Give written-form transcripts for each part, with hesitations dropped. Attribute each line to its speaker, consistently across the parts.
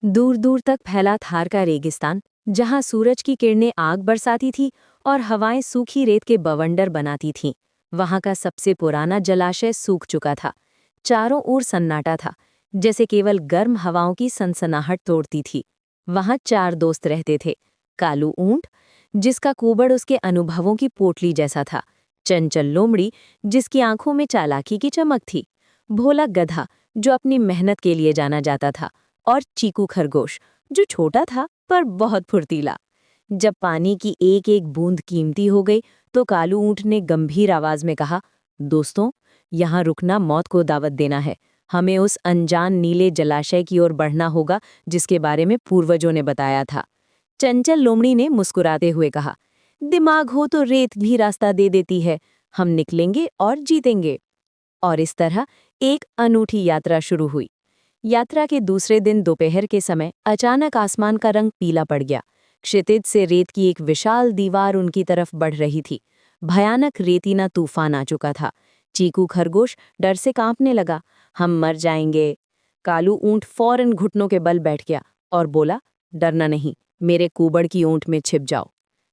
Speaker 1: दूर दूर तक फैला थार का रेगिस्तान, जहां सूरज की किरणें आग बरसाती थी और हवाएं सूखी रेत के बवंडर बनाती थीं। वहां का सबसे पुराना जलाशय सूख चुका था। चारों ओर सन्नाटा था, जैसे केवल गर्म हवाओं की सनसनाहट तोड़ती थी। वहां 4 दोस्त रहते थे। कालू ऊंट, जिसका कुबड़ उसके अनुभवों की पोटली जैसा था। चंचल लोमड़ी, जिसकी आंखों में चालाकी की चमक थी। भोला गधा, जो अपनी मेहनत के लिए जाना जाता था। और चीकू खरगोश, जो छोटा था पर बहुत फुर्तीला। जब पानी की एक एक बूंद कीमती हो गई तो कालू ऊंट ने गंभीर आवाज में कहा, दोस्तों, यहाँ रुकना मौत को दावत देना है। हमें उस अनजान नीले जलाशय की ओर बढ़ना होगा जिसके बारे में पूर्वजों ने बताया था। चंचल लोमड़ी ने मुस्कुराते हुए कहा, दिमाग हो तो रेत भी रास्ता दे देती है। हम निकलेंगे और जीतेंगे। और इस तरह एक अनूठी यात्रा शुरू हुई। यात्रा के दूसरे दिन दोपहर के समय अचानक आसमान का रंग पीला पड़ गया। क्षितिज से रेत की एक विशाल दीवार उनकी तरफ बढ़ रही थी। भयानक रेतीना तूफान आ चुका था। चीकू खरगोश डर से कांपने लगा। हम मर जाएंगे। कालू ऊंट फौरन घुटनों के बल बैठ गया और बोला, डरना नहीं, मेरे कुबड़ की ऊंट में छिप जाओ।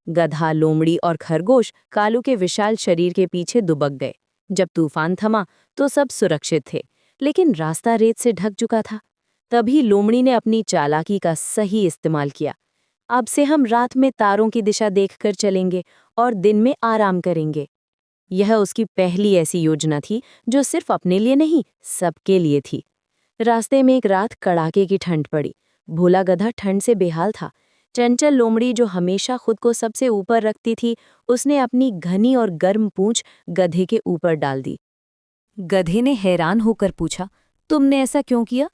Speaker 1: गधा, लोमड़ी और खरगोश कालू के विशाल शरीर के पीछे दुबक गए। जब तूफान थमा तो सब सुरक्षित थे, लेकिन रास्ता रेत से ढक चुका था। तभी लोमड़ी ने अपनी चालाकी का सही इस्तेमाल किया। अब से हम रात में तारों की दिशा देखकर चलेंगे और दिन में आराम करेंगे। यह उसकी पहली ऐसी योजना थी जो सिर्फ अपने लिए नहीं, सबके लिए थी। रास्ते में एक रात कड़ाके की ठंड पड़ी। भोला गधा ठंड से बेहाल था। चंचल लोमड़ी, जो हमेशा खुद को सबसे ऊपर रखती थी, उसने अपनी घनी और गर्म पूंछ गधे के ऊपर डाल दी। गधे ने हैरान होकर पूछा, तुमने ऐसा क्यों किया?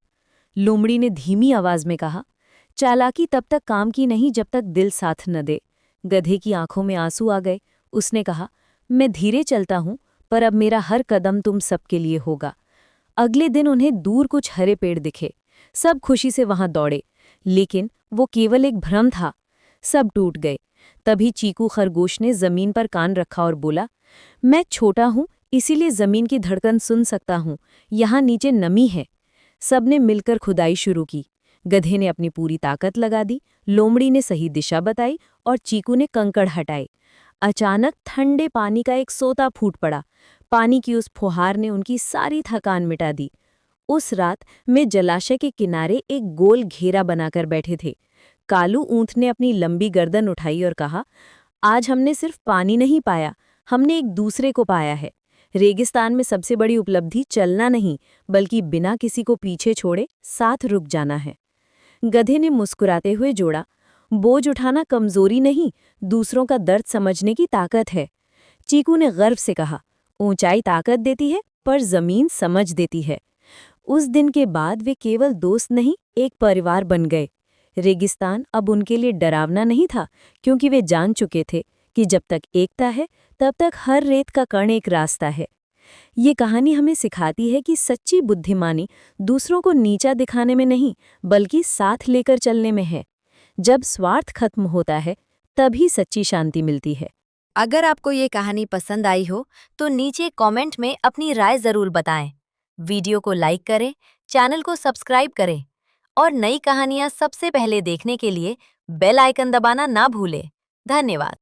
Speaker 1: लोमड़ी ने धीमी आवाज में कहा, चालाकी तब तक काम की नहीं जब तक दिल साथ न दे। गधे की आंखों में आंसू आ गए। उसने कहा, मैं धीरे चलता हूं, पर अब मेरा हर कदम तुम सबके लिए होगा। अगले दिन उन्हें दूर कुछ हरे पेड़ दिखे। सब खुशी से वहां दौड़े, लेकिन वो केवल एक भ्रम था। सब टूट गए। तभी चीकू खरगोश ने जमीन पर कान रखा और बोला, मैं छोटा हूं, इसीलिए जमीन की धड़कन सुन सकता हूं। यहाँ नीचे नमी है। सबने मिलकर खुदाई शुरू की। गधे ने अपनी पूरी ताकत लगा दी, लोमड़ी ने सही दिशा बताई और चीकू ने कंकड़ हटाए। अचानक ठंडे पानी का एक सोता फूट पड़ा। पानी की उस फुहार ने उनकी सारी थकान मिटा दी। उस रात में जलाशय के किनारे एक गोल घेरा बनाकर बैठे थे। कालू ऊंट ने अपनी लंबी गर्दन उठाई और कहा, आज हमने सिर्फ पानी नहीं पाया, हमने एक दूसरे को पाया है। रेगिस्तान में सबसे बड़ी उपलब्धि चलना नहीं, बल्कि बिना किसी को पीछे छोड़े साथ रुक जाना है। गधे ने मुस्कुराते हुए जोड़ा, बोझ उठाना कमजोरी नहीं, दूसरों का दर्द समझने की ताकत है। चीकू ने गर्व से कहा, ऊंचाई ताकत देती है, पर जमीन समझ देती है। उस दिन के बाद वे केवल दोस्त नहीं, एक परिवार बन गए। रेगिस्तान अब उनके लिए डरावना नहीं था, क्योंकि वे जान चुके थे कि जब तक एकता है, तब तक हर रेत का कण एक रास्ता है। ये कहानी हमें सिखाती है कि सच्ची बुद्धिमानी दूसरों को नीचा दिखाने में नहीं, बल्कि साथ लेकर चलने में है। जब स्वार्थ खत्म होता है, तभी सच्ची शांति मिलती है।
Speaker 2: अगर आपको ये कहानी पसंद आई हो तो नीचे कमेंट में अपनी राय जरूर बताएं। वीडियो को लाइक करें, चैनल को सब्सक्राइब करें और नई कहानियां सबसे पहले देखने के लिए बेल आइकन दबाना ना भूलें। धन्यवाद।